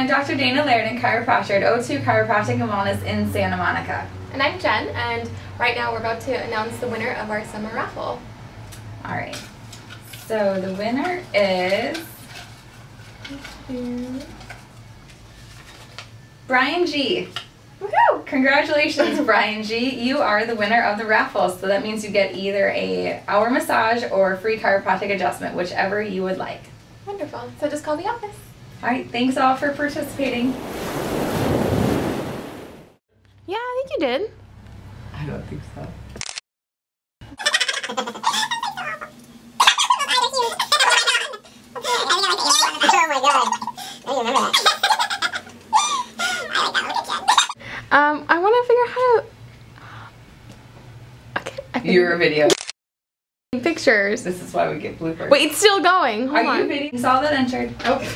I'm Dr. Dana Laird, chiropractor at O2 Chiropractic and Wellness in Santa Monica. And I'm Jen, and right now we're about to announce the winner of our summer raffle. Alright, so the winner is Brian G. Woohoo! Congratulations, Brian G. You are the winner of the raffle, so that means you get either an hour massage or a free chiropractic adjustment, whichever you would like. Wonderful. So just call the office. Alright, thanks all for participating. Yeah, I think you did. I don't think so. Oh my god. I don't remember that. I want to figure out how to... Okay, You're a video. Pictures. This is why we get bloopers. Wait, it's still going. Hold Are on. you videoing? Saw that entered. Okay.